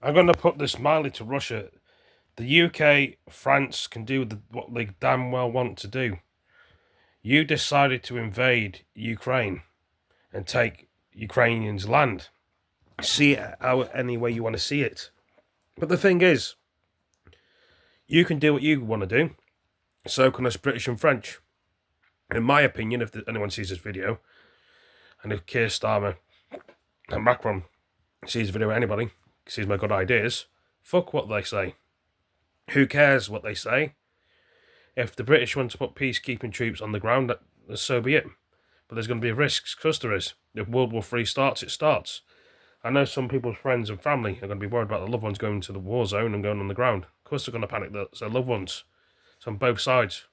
I'm going to put this mildly to Russia. The UK, France can do what they damn well want to do. You decided to invade Ukraine and take Ukrainians' land. See it any way you want to see it. But the thing is, you can do what you want to do. So can us British and French. In my opinion, if anyone sees this video, and if Keir Starmer and Macron sees the video, anybody sees my good ideas, fuck what they say. Who cares what they say? If the British want to put peacekeeping troops on the ground, so be it. But there's going to be risks, because there is. If World War III starts, it starts. I know some people's friends and family are going to be worried about their loved ones going to the war zone and going on the ground. Of course they're going to panic, that's their loved ones. It's on both sides.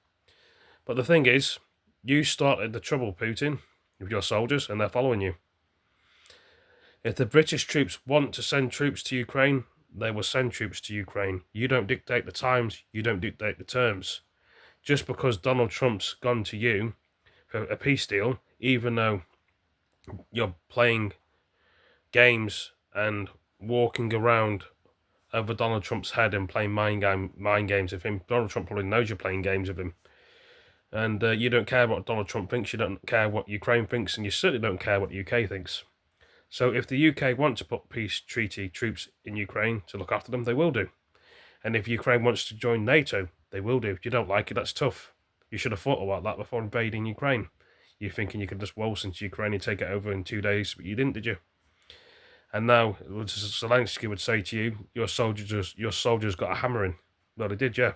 But the thing is, you started the trouble, Putin, with your soldiers, and they're following you. If the British troops want to send troops to Ukraine, they will send troops to Ukraine. You don't dictate the times, you don't dictate the terms. Just because Donald Trump's gone to you for a peace deal, even though you're playing games and walking around over Donald Trump's head and playing mind games with him. Donald Trump probably knows you're playing games with him. And you don't care what Donald Trump thinks, you don't care what Ukraine thinks, and you certainly don't care what the UK thinks. So if the UK want to put peace treaty troops in Ukraine to look after them, they will do. And if Ukraine wants to join NATO, they will do. If you don't like it, that's tough. You should have thought about that before invading Ukraine. You're thinking you could just waltz into Ukraine and take it over in 2 days, but you didn't, did you? And now Zelensky would say to you, your soldiers got a hammer in. Well, they did, yeah.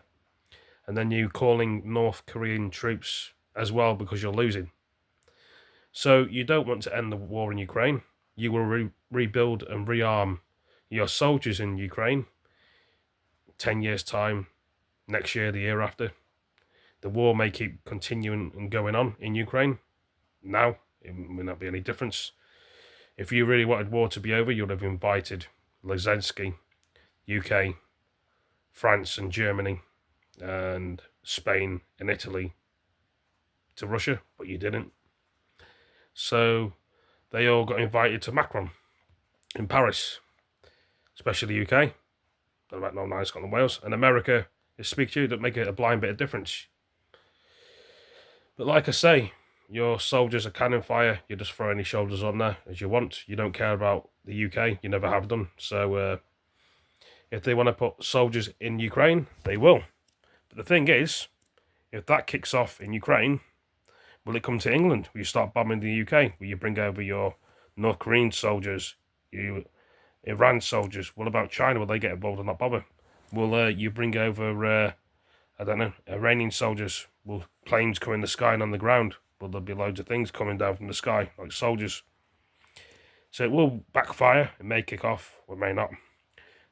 And then you calling North Korean troops as well because you're losing. So you don't want to end the war in Ukraine. You will rebuild and rearm your soldiers in Ukraine 10 years' time, next year, the year after. The war may keep continuing and going on in Ukraine. Now, it may not be any difference. If you really wanted war to be over, you'd have invited Zelensky, UK, France and Germany, and Spain and Italy to Russia, but you didn't. So they all got invited to Macron in Paris, especially the UK. Don't about Northern Ireland, Scotland, Wales, and America is speak to you that make it a blind bit of difference. But like I say, your soldiers are cannon fire. You just throw any shoulders on there as you want. You don't care about the UK. You never have done. So if they want to put soldiers in Ukraine, they will. But the thing is, if that kicks off in Ukraine, will it come to England? Will you start bombing the UK? Will you bring over your North Korean soldiers, Iran soldiers? What about China? Will they get involved or not bother? Will you bring over, I don't know, Iranian soldiers? Will planes come in the sky and on the ground? Will there be loads of things coming down from the sky, like soldiers? So it will backfire. It may kick off, or it may not.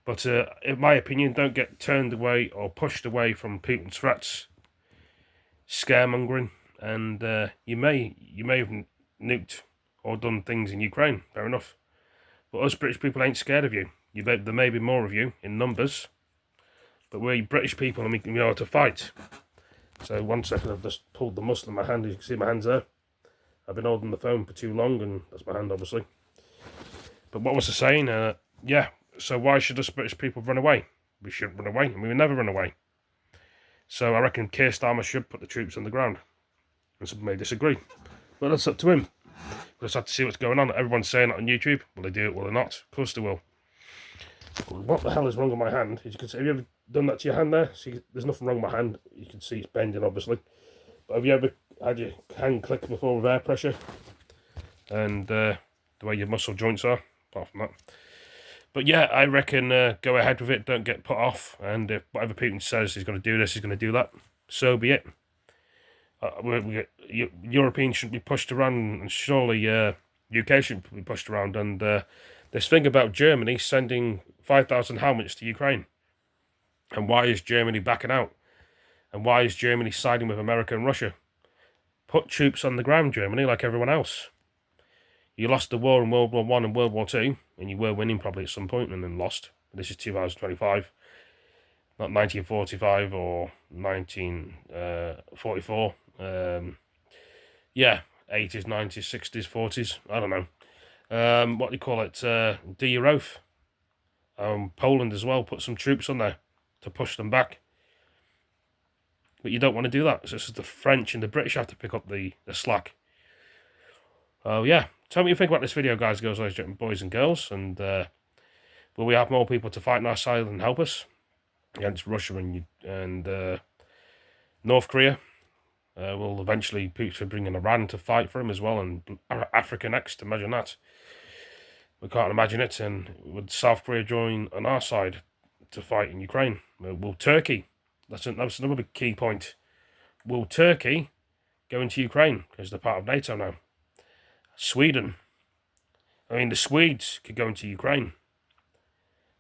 But in my opinion, don't get turned away or pushed away from Putin's threats, scaremongering, and you may have nuked or done things in Ukraine. Fair enough. But us British people ain't scared of you. There may be more of you in numbers, but we're British people and we can be able to fight. So 1 second, I've just pulled the muscle in my hand. You can see my hands there. I've been holding the phone for too long, and that's my hand, obviously. But what was I saying? Yeah. So why should us British people run away? We shouldn't run away, and we will never run away. So I reckon Keir Starmer should put the troops on the ground. And some may disagree. But that's up to him. We'll just have to see what's going on. Everyone's saying it on YouTube. Will they do it? Will they not? Of course they will. What the hell is wrong with my hand? As you can see, have you ever done that to your hand there? See, there's nothing wrong with my hand. You can see it's bending, obviously. But have you ever had your hand click before with air pressure? And the way your muscle joints are? Apart from that. But yeah, I reckon go ahead with it. Don't get put off. And if whatever Putin says he's going to do this, he's going to do that. So be it. Europeans shouldn't be pushed around, and surely UK shouldn't be pushed around. And this thing about Germany sending 5,000 helmets to Ukraine, and why is Germany backing out? And why is Germany siding with America and Russia? Put troops on the ground, Germany, like everyone else. You lost the war in World War I and World War II, and you were winning probably at some point and then lost. This is 2025, not 1945 or 1944. Yeah, 80s, 90s, 60s, 40s, I don't know. What do you call it? Do your oath. Poland as well, put some troops on there to push them back. But you don't want to do that. So it's the French and the British have to pick up the slack. Oh yeah, tell me what you think about this video, guys, girls, ladies, gentlemen, boys and girls. And will we have more people to fight on our side and help us against Russia and North Korea? Will eventually Putin bring in Iran to fight for him as well, and Africa next. Imagine that. We can't imagine it. And would South Korea join on our side to fight in Ukraine? Will Turkey? That's another big key point. Will Turkey go into Ukraine because they're part of NATO now? Sweden. I mean, the Swedes could go into Ukraine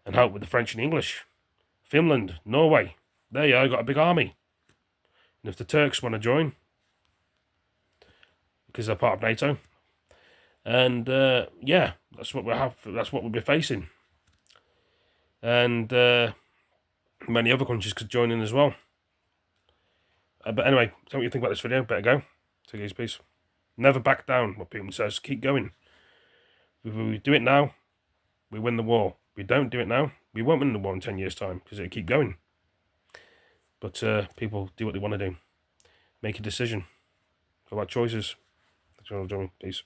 and help with the French and English. Finland, Norway. There you go, got a big army. And if the Turks want to join, because they're part of NATO, and yeah, that's what we have. That's what we'll be facing. And many other countries could join in as well. But anyway, tell me what you think about this video. Better go. Take it easy, peace. Never back down, what Putin says. Keep going. If we do it now, we win the war. If we don't do it now, we won't win the war in 10 years' time, because it'll keep going. But people do what they want to do. Make a decision. About choices. That's what I'm doing. Peace.